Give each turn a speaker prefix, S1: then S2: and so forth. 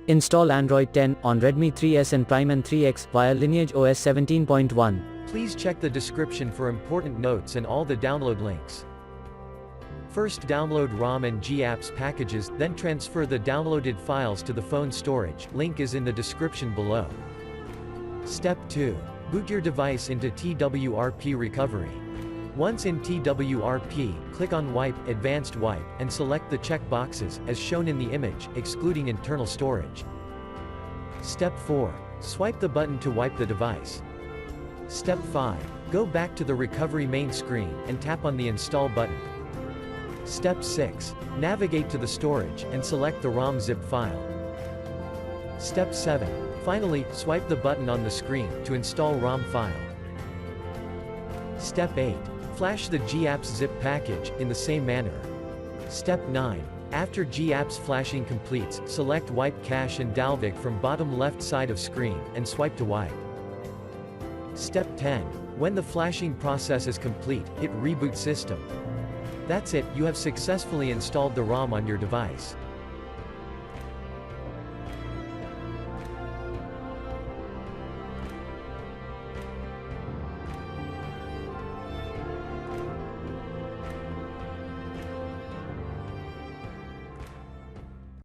S1: Install Android 10 on Redmi 3S and Prime and 3X via LineageOS 17.1.
S2: Please check the description for important notes and all the download links. First, download ROM and GApps packages, then transfer the downloaded files to the phone storage. Link is in the description below. Step 2. Boot your device into TWRP recovery. Once in TWRP, click on Wipe, Advanced Wipe, and select the check boxes, as shown in the image, excluding internal storage. Step 4. Swipe the button to wipe the device. Step 5. Go back to the recovery main screen, and tap on the Install button. Step 6. Navigate to the storage, and select the ROM zip file. Step 7. Finally, swipe the button on the screen, to install ROM file. Step 8. Flash the GApps zip package, in the same manner. Step 9. After GApps flashing completes, select Wipe Cache and Dalvik from bottom left side of screen, and swipe to wipe. Step 10. When the flashing process is complete, hit Reboot System. That's it, you have successfully installed the ROM on your device.